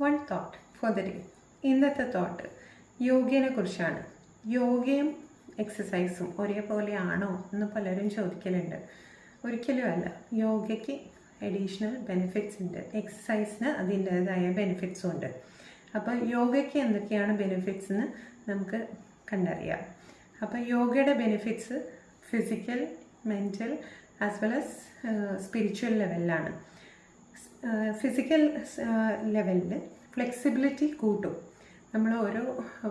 One thought for the day. ഇന്നത്തെ thought യോഗയെ കുറിച്ചാണ്. യോഗയും എക്സസൈസും ഒരേപോലെയാണോ എന്ന് പലരും ചോദിക്കലുണ്ട്. ഒരിക്കലും അല്ല. യോഗയ്ക്ക് അഡീഷണൽ ബെനിഫിറ്റ്സ് ഉണ്ട്, എക്സസൈസിന് അതിൻ്റേതായ ബെനിഫിറ്റ്സും ഉണ്ട്. അപ്പോൾ യോഗയ്ക്ക് എന്തൊക്കെയാണ് ബെനിഫിറ്റ്സ് എന്ന് നമുക്ക് കണ്ടറിയാം. അപ്പോൾ യോഗയുടെ benefits physical, mental as well as spiritual ലെവലിലാണ്. ഫിസിക്കൽ ലെവലിൽ ഫ്ലെക്സിബിലിറ്റി കൂട്ടും. നമ്മൾ ഓരോ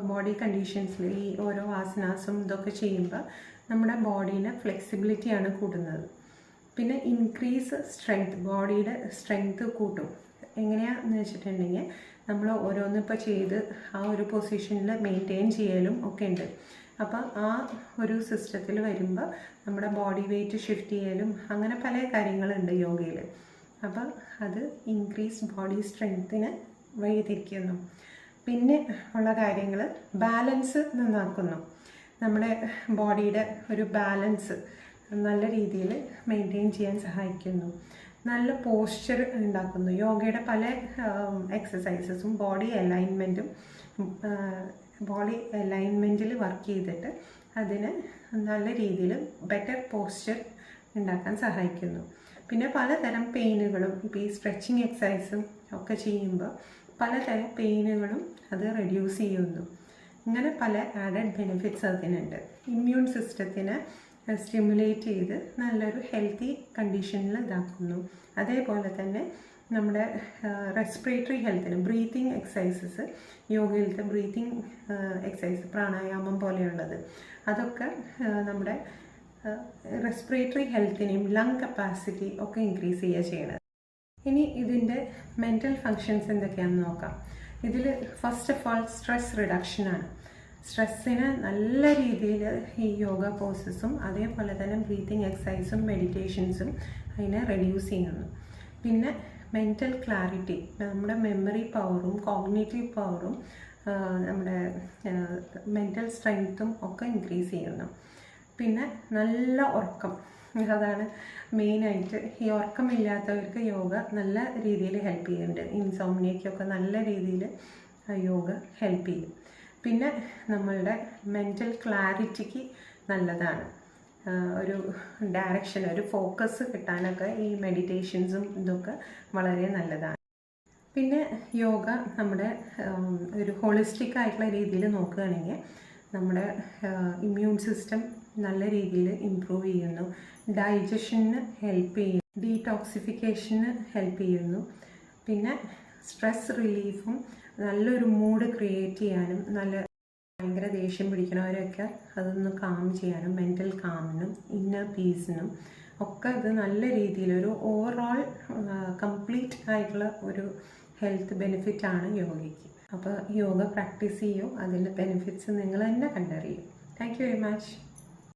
ബോഡി കണ്ടീഷൻസിൽ ഈ ഓരോ ആസനാസും ഇതൊക്കെ ചെയ്യുമ്പോൾ നമ്മുടെ ബോഡീനെ ഫ്ലെക്സിബിലിറ്റിയാണ് കൂടുന്നത്. പിന്നെ ഇൻക്രീസ് സ്ട്രെങ്ത്, ബോഡിയുടെ സ്ട്രെങ്ത് കൂട്ടും. എങ്ങനെയാണെന്ന് വെച്ചിട്ടുണ്ടെങ്കിൽ നമ്മൾ ഓരോന്നിപ്പോൾ ചെയ്ത് ആ ഒരു പൊസിഷനിൽ മെയിൻറ്റെയിൻ ചെയ്യലും ഒക്കെ ഉണ്ട്. അപ്പം ആ ഒരു സിസ്റ്റത്തിൽ വരുമ്പോൾ നമ്മുടെ ബോഡി വെയ്റ്റ് ഷിഫ്റ്റ് ചെയ്യലും അങ്ങനെ പല കാര്യങ്ങളുണ്ട് യോഗയിൽ. അപ്പം അത് ഇൻക്രീസ് ബോഡി സ്ട്രെങ്തിന് വഴിതിരിക്കുന്നു. പിന്നെ ഉള്ള കാര്യങ്ങൾ ബാലൻസ് നന്നാക്കുന്നു. നമ്മുടെ ബോഡിയുടെ ഒരു ബാലൻസ് നല്ല രീതിയിൽ മെയിൻറ്റെയിൻ ചെയ്യാൻ സഹായിക്കുന്നു. നല്ല പോസ്ചർ ഉണ്ടാക്കുന്നു. യോഗയുടെ പല എക്സസൈസസും ബോഡി അലൈൻമെൻറ്റിൽ വർക്ക് ചെയ്തിട്ട് അതിന് നല്ല രീതിയിൽ ബെറ്റർ പോസ്ചർ ഉണ്ടാക്കാൻ സഹായിക്കുന്നു. പിന്നെ പലതരം പെയിനുകളും ഇപ്പോൾ ഈ സ്ട്രെച്ചിങ് എക്സസൈസും ഒക്കെ ചെയ്യുമ്പോൾ പലതരം പെയിനുകളും അത് റെഡ്യൂസ് ചെയ്യുന്നു. ഇങ്ങനെ പല ആഡഡ് ബെനിഫിറ്റ്സ് അതിനുണ്ട്. ഇമ്മ്യൂൺ സിസ്റ്റത്തിനെ സ്റ്റിമുലേറ്റ് ചെയ്ത് നല്ലൊരു ഹെൽത്തി കണ്ടീഷനിൽ ഇതാക്കുന്നു. അതേപോലെ തന്നെ നമ്മുടെ റെസ്പിറേറ്ററി ഹെൽത്തിന് ബ്രീത്തിങ് എക്സസൈസസ്, യോഗയിലത്തെ ബ്രീത്തിങ് എക്സസൈസ് പ്രാണായാമം പോലെയുള്ളത് അതൊക്കെ നമ്മുടെ റെസ്പിറേറ്ററി ഹെൽത്തിനെയും ലങ് കപ്പാസിറ്റി ഒക്കെ ഇൻക്രീസ് ചെയ്യുക ചെയ്യണത്. ഇനി ഇതിൻ്റെ മെൻ്റൽ ഫങ്ഷൻസ് എന്തൊക്കെയാണെന്ന് നോക്കാം. ഇതിൽ ഫസ്റ്റ് ഓഫ് ഓൾ സ്ട്രെസ് റിഡക്ഷനാണ്. സ്ട്രെസ്സിനെ നല്ല രീതിയിൽ ഈ യോഗ പോസസും അതേപോലെ തന്നെ ബ്രീത്തിങ് എക്സസൈസും മെഡിറ്റേഷൻസും അതിനെ റെഡ്യൂസ് ചെയ്യുന്നു. പിന്നെ മെൻ്റൽ ക്ലാരിറ്റി, നമ്മുടെ മെമ്മറി പവറും കോഗ്നേറ്റീവ് പവറും നമ്മുടെ മെൻ്റൽ സ്ട്രെങ്ത്തും ഒക്കെ ഇൻക്രീസ് ചെയ്യുന്നു. പിന്നെ നല്ല ഉറക്കം, അതാണ് മെയിനായിട്ട്. ഈ ഉറക്കമില്ലാത്തവർക്ക് യോഗ നല്ല രീതിയിൽ ഹെൽപ്പ് ചെയ്യുന്നുണ്ട്. ഇൻസോംനിയയ്ക്കൊക്കെ നല്ല രീതിയിൽ യോഗ ഹെൽപ്പ് ചെയ്യും. പിന്നെ നമ്മളുടെ മെൻ്റൽ ക്ലാരിറ്റിക്ക് നല്ലതാണ്. ഒരു ഡയറക്ഷൻ, ഒരു ഫോക്കസ് കിട്ടാനൊക്കെ ഈ മെഡിറ്റേഷൻസും ഇതൊക്കെ വളരെ നല്ലതാണ്. പിന്നെ യോഗ നമ്മുടെ ഒരു ഹോളിസ്റ്റിക് ആയിട്ടുള്ള രീതിയിൽ നോക്കുകയാണെങ്കിൽ നമ്മുടെ ഇമ്മ്യൂൺ സിസ്റ്റം നല്ല രീതിയിൽ ഇമ്പ്രൂവ് ചെയ്യുന്നു. ഡൈജഷന് ഹെൽപ്പ് ചെയ്യും, ഡീടോക്സിഫിക്കേഷന് ഹെൽപ്പ് ചെയ്യുന്നു. പിന്നെ സ്ട്രെസ് റിലീഫും നല്ലൊരു മൂഡ് ക്രിയേറ്റ് ചെയ്യാനും, ഭയങ്കര ദേഷ്യം പിടിക്കണവരെയൊക്കെ അതൊന്ന് കാം ചെയ്യാനും, മെൻ്റൽ കാമിനും ഇന്നർ പീസിനും ഒക്കെ ഇത് നല്ല രീതിയിലൊരു ഓവറോൾ കംപ്ലീറ്റ് ആയിട്ടുള്ള ഒരു ഹെൽത്ത് ബെനിഫിറ്റാണ് യോഗയ്ക്ക്. അപ്പോൾ യോഗ പ്രാക്ടീസ് ചെയ്യൂ, അതിൻ്റെ ബെനിഫിറ്റ്സ് നിങ്ങൾ തന്നെ കണ്ടറിയും. Thank you very much.